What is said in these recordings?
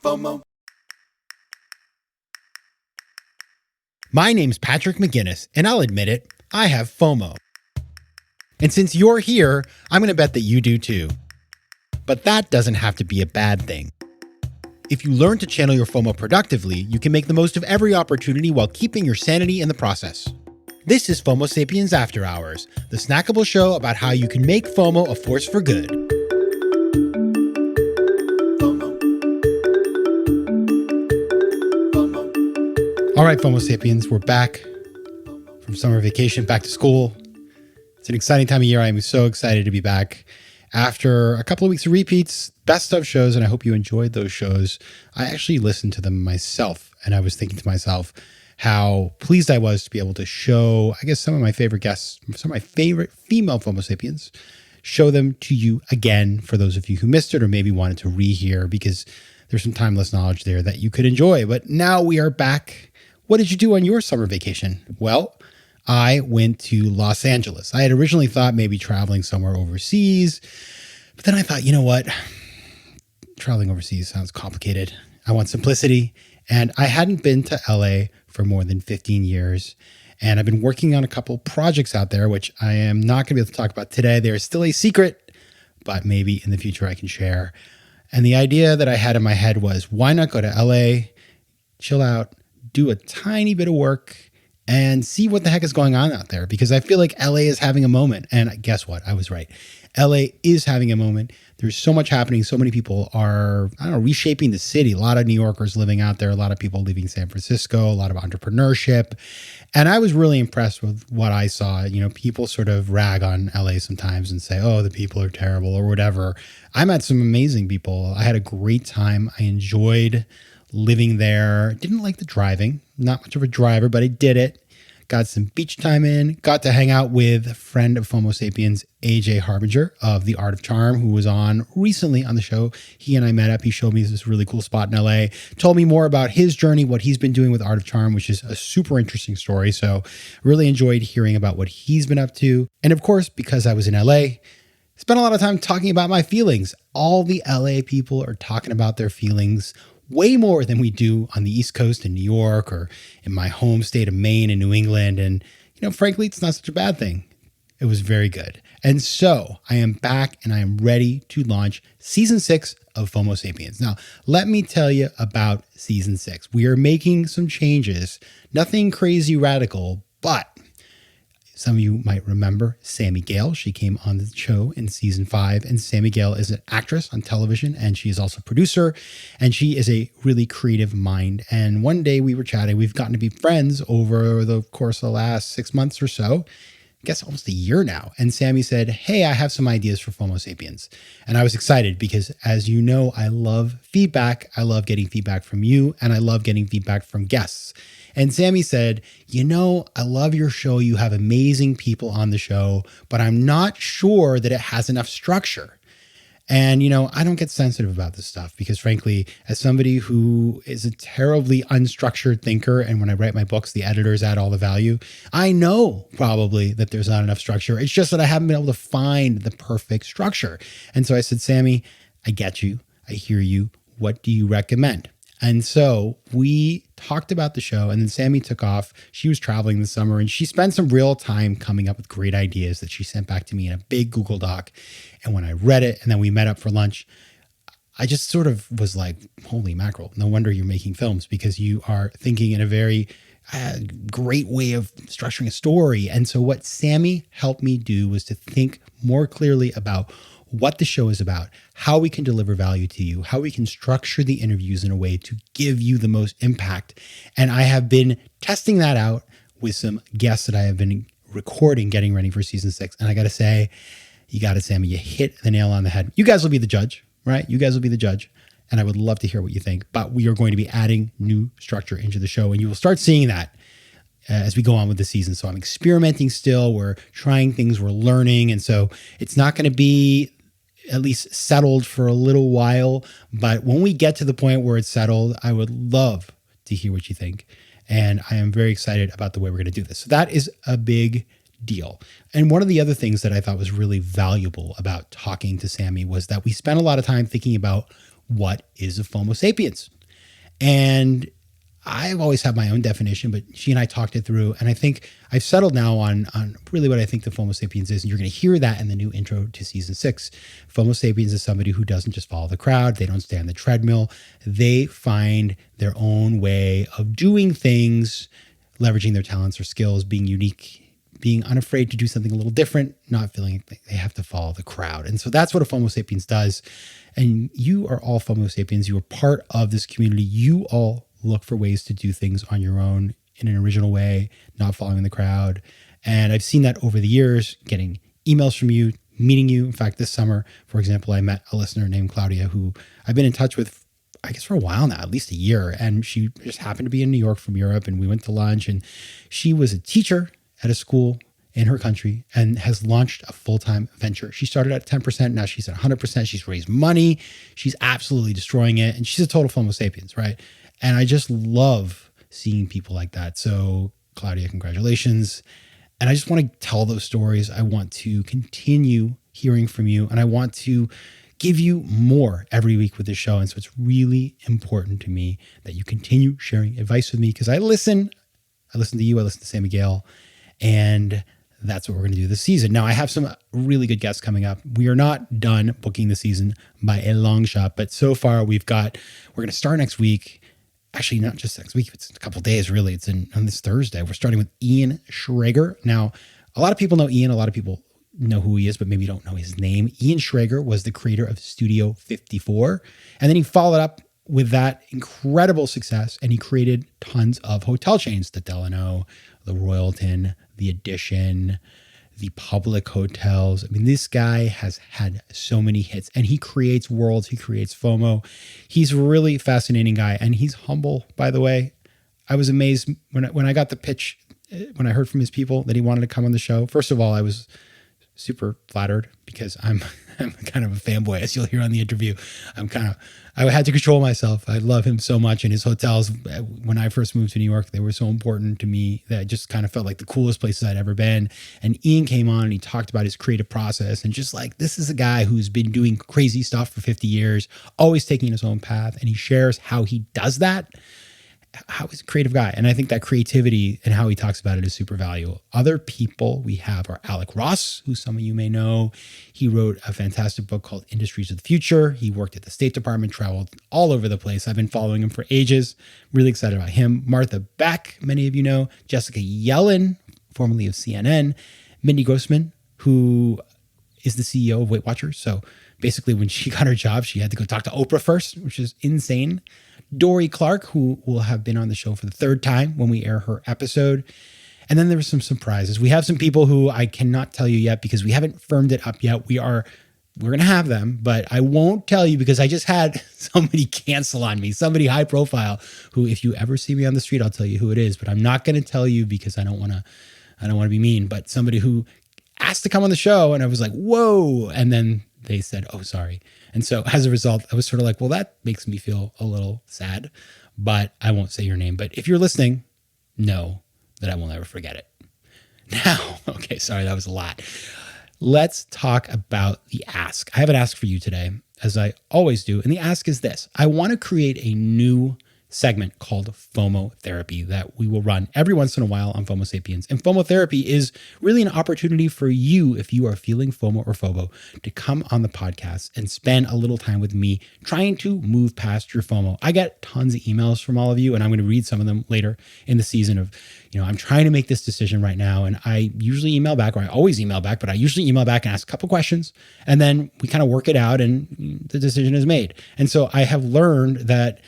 FOMO. My name's Patrick McGinnis, and I'll admit it, I have FOMO. And since you're here, I'm going to bet that you do too. But that doesn't have to be a bad thing. If you learn to channel your FOMO productively, you can make the most of every opportunity while keeping your sanity in the process. This is FOMO Sapiens After Hours, the snackable show about how you can make FOMO a force for good. All right, FOMO Sapiens, we're back from summer vacation, back to school. It's an exciting time of year. I'm so excited to be back after a couple of weeks of repeats, best of shows, and I hope you enjoyed those shows. I actually listened to them myself, and I was thinking to myself how pleased I was to be able to show, I guess, some of my favorite guests, some of my favorite female FOMO Sapiens, show them to you again for those of you who missed it or maybe wanted to rehear, because there's some timeless knowledge there that you could enjoy. But now we are back. What did you do on your summer vacation? Well, I went to Los Angeles. I had originally thought maybe traveling somewhere overseas, but then I thought, you know what? Traveling overseas sounds complicated. I want simplicity. And I hadn't been to LA for more than 15 years. And I've been working on a couple projects out there, which I am not going to be able to talk about today. They're still a secret, but maybe in the future I can share. And the idea that I had in my head was, why not go to LA, chill out, do a tiny bit of work, and see what the heck is going on out there, because I feel like LA is having a moment. And guess what? I was right. LA is having a moment. There's so much happening. So many people are, reshaping the city. A lot of New Yorkers living out there, a lot of people leaving San Francisco, a lot of entrepreneurship. And I was really impressed with what I saw. You know, people sort of rag on LA sometimes and say, oh, the people are terrible or whatever. I met some amazing people. I had a great time. I enjoyed living there. Didn't like the driving. Not much of a driver, but I did it. Got some beach time in. Got to hang out with a friend of FOMO Sapiens, AJ Harbinger of The Art of Charm, who was on recently on the show. He and I met up. He showed me this really cool spot in LA, told me more about his journey, what he's been doing with Art of Charm, which is a super interesting story. So really enjoyed hearing about what he's been up to. And of course, because I was in LA, spent a lot of time talking about my feelings. All the LA people are talking about their feelings way more than we do on the East Coast in New York or in my home state of Maine and New England. And, frankly, it's not such a bad thing. It was very good. And so I am back and I am ready to launch season 6 of FOMO Sapiens. Now, let me tell you about season 6. We are making some changes, nothing crazy radical, but some of you might remember Sammy Gale. She came on the show in season 5, and Sammy Gale is an actress on television, and she is also a producer, and she is a really creative mind. And one day we were chatting. We've gotten to be friends over the course of the last 6 months or so, I guess almost a year now. And Sammy said, hey, I have some ideas for FOMO Sapiens. And I was excited because, as you know, I love feedback. I love getting feedback from you, and I love getting feedback from guests. And Sammy said, I love your show. You have amazing people on the show, but I'm not sure that it has enough structure. And, I don't get sensitive about this stuff because, frankly, as somebody who is a terribly unstructured thinker, and when I write my books, the editors add all the value, I know probably that there's not enough structure. It's just that I haven't been able to find the perfect structure. And so I said, Sammy, I get you. I hear you. What do you recommend? And so we talked about the show, and then Sammy took off. She was traveling this summer, and she spent some real time coming up with great ideas that she sent back to me in a big Google Doc. And when I read it, and then we met up for lunch, I just sort of was like, holy mackerel, no wonder you're making films, because you are thinking in a very great way of structuring a story. And so what Sammy helped me do was to think more clearly about what the show is about, how we can deliver value to you, how we can structure the interviews in a way to give you the most impact. And I have been testing that out with some guests that I have been recording, getting ready for season 6. And I got to say, Sammy, you hit the nail on the head. You guys will be the judge, right? You guys will be the judge. And I would love to hear what you think. But we are going to be adding new structure into the show, and you will start seeing that as we go on with the season. So I'm experimenting still. We're trying things. We're learning. And so it's not going to be at least settled for a little while. But when we get to the point where it's settled, I would love to hear what you think. And I am very excited about the way we're going to do this. So that is a big deal. And one of the other things that I thought was really valuable about talking to Sammy was that we spent a lot of time thinking about what is a FOMO Sapiens? And I've always had my own definition, but she and I talked it through. And I think I've settled now on really what I think the FOMO Sapiens is. And you're going to hear that in the new intro to season 6. FOMO Sapiens is somebody who doesn't just follow the crowd. They don't stay on the treadmill. They find their own way of doing things, leveraging their talents or skills, being unique, being unafraid to do something a little different, not feeling like they have to follow the crowd. And so that's what a FOMO Sapiens does. And you are all FOMO Sapiens. You are part of this community. You all look for ways to do things on your own in an original way, not following the crowd. And I've seen that over the years, getting emails from you, meeting you. In fact, this summer, for example, I met a listener named Claudia who I've been in touch with, I guess, for a while now, at least a year. And she just happened to be in New York from Europe, and we went to lunch. And she was a teacher at a school in her country and has launched a full-time venture. She started at 10%. Now she's at 100%. She's raised money. She's absolutely destroying it. And she's a total FOMO Sapiens, right? And I just love seeing people like that. So Claudia, congratulations. And I just want to tell those stories. I want to continue hearing from you, and I want to give you more every week with this show. And so it's really important to me that you continue sharing advice with me, because I listen to you, I listen to Sam Miguel, and that's what we're going to do this season. Now, I have some really good guests coming up. We are not done booking the season by a long shot, but so far we're going to start next week. Actually, not just next week. It's a couple of days, really. It's on this Thursday. We're starting with Ian Schrager. Now, a lot of people know Ian. A lot of people know who he is, but maybe don't know his name. Ian Schrager was the creator of Studio 54. And then he followed up with that incredible success, and he created tons of hotel chains, the Delano, the Royalton, the Edition, the public hotels. I mean, this guy has had so many hits, and he creates worlds. He creates FOMO. He's a really fascinating guy, and he's humble, by the way. I was amazed when I got the pitch, when I heard from his people that he wanted to come on the show. First of all, I was super flattered because I'm kind of a fanboy, as you'll hear on the interview. I had to control myself. I love him so much. And his hotels, when I first moved to New York, they were so important to me that I just kind of felt like the coolest places I'd ever been. And Ian came on and he talked about his creative process, and just like, this is a guy who's been doing crazy stuff for 50 years, always taking his own path. And he shares how he does that, how he's a creative guy. And I think that creativity and how he talks about it is super valuable. Other people we have are Alec Ross, who some of you may know. He wrote a fantastic book called Industries of the Future. He worked at the State Department, traveled all over the place. I've been following him for ages. Really excited about him. Martha Beck, many of you know. Jessica Yellen, formerly of CNN. Mindy Grossman, who is the CEO of Weight Watchers. So basically, when she got her job, she had to go talk to Oprah first, which is insane. Dory Clark, who will have been on the show for the 3rd time when we air her episode. And then there were some surprises. We have some people who I cannot tell you yet because we haven't firmed it up yet. We're going to have them, but I won't tell you because I just had somebody cancel on me, somebody high profile who, if you ever see me on the street, I'll tell you who it is, but I'm not going to tell you because I don't want to be mean, but somebody who asked to come on the show, and I was like, whoa. And then they said, oh, sorry. And so as a result, I was sort of like, well, that makes me feel a little sad, but I won't say your name. But if you're listening, know that I will never forget it. Now, okay, sorry, that was a lot. Let's talk about the ask. I have an ask for you today, as I always do. And the ask is this. I want to create a new segment called FOMO Therapy that we will run every once in a while on FOMO Sapiens. And FOMO Therapy is really an opportunity for you, if you are feeling FOMO or FOBO, to come on the podcast and spend a little time with me trying to move past your FOMO. I get tons of emails from all of you, and I'm going to read some of them later in the season of, I'm trying to make this decision right now. And I usually email back, or I always email back, but I usually email back and ask a couple questions, and then we kind of work it out and the decision is made. And so I have learned that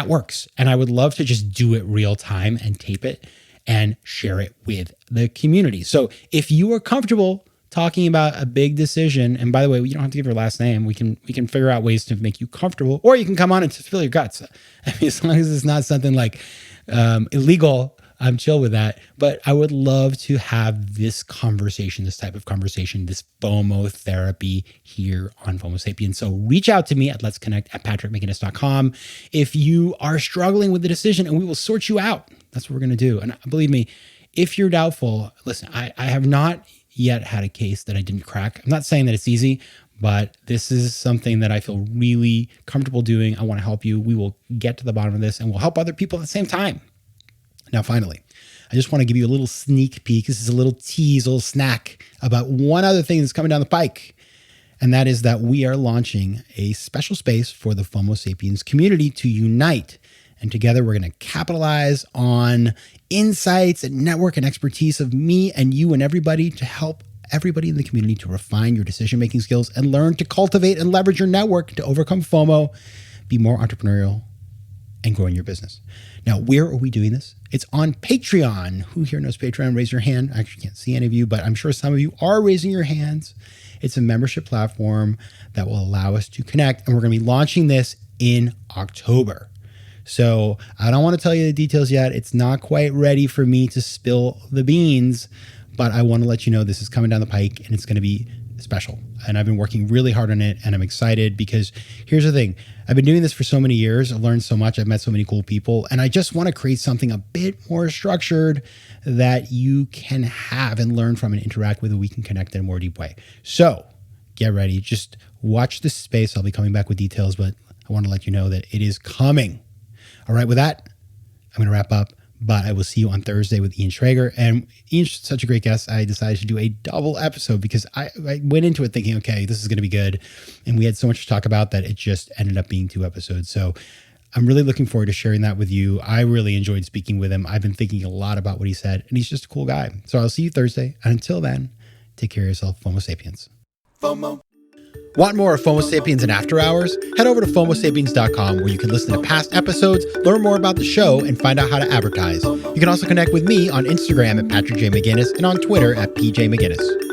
works. And I would love to just do it real time and tape it and share it with the community. So if you are comfortable talking about a big decision, and by the way, you don't have to give your last name. We can figure out ways to make you comfortable, or you can come on and just spill your guts. I mean, as long as it's not something like illegal, I'm chill with that. But I would love to have this conversation, this type of conversation, this FOMO therapy here on FOMO Sapiens. So reach out to me at letsconnect@patrickmcginnis.com if you are struggling with the decision, and we will sort you out. That's what we're going to do. And believe me, if you're doubtful, listen, I have not yet had a case that I didn't crack. I'm not saying that it's easy, but this is something that I feel really comfortable doing. I want to help you. We will get to the bottom of this and we'll help other people at the same time. Now, finally, I just want to give you a little sneak peek. This is a little tease, a little snack about one other thing that's coming down the pike. And that is that we are launching a special space for the FOMO Sapiens community to unite. And together we're going to capitalize on insights and network and expertise of me and you and everybody to help everybody in the community to refine your decision-making skills and learn to cultivate and leverage your network to overcome FOMO, be more entrepreneurial, and grow in your business. Now, where are we doing this? It's on Patreon. Who here knows Patreon? Raise your hand. I actually can't see any of you, but I'm sure some of you are raising your hands. It's a membership platform that will allow us to connect, and we're going to be launching this in October. So I don't want to tell you the details yet. It's not quite ready for me to spill the beans, but I want to let you know this is coming down the pike and it's going to be special. And I've been working really hard on it and I'm excited because here's the thing. I've been doing this for so many years. I've learned so much. I've met so many cool people and I just want to create something a bit more structured that you can have and learn from and interact with and we can connect in a more deep way. So get ready. Just watch this space. I'll be coming back with details, but I want to let you know that it is coming. All right. With that, I'm going to wrap up. But I will see you on Thursday with Ian Schrager. And Ian's such a great guest, I decided to do a double episode because I went into it thinking, okay, this is going to be good. And we had so much to talk about that it just ended up being 2 episodes. So I'm really looking forward to sharing that with you. I really enjoyed speaking with him. I've been thinking a lot about what he said, and he's just a cool guy. So I'll see you Thursday. And until then, take care of yourself, FOMO Sapiens. FOMO. Want more of FOMO Sapiens and After Hours? Head over to FOMOSapiens.com where you can listen to past episodes, learn more about the show, and find out how to advertise. You can also connect with me on Instagram at Patrick J. McGinnis and on Twitter at PJ McGinnis.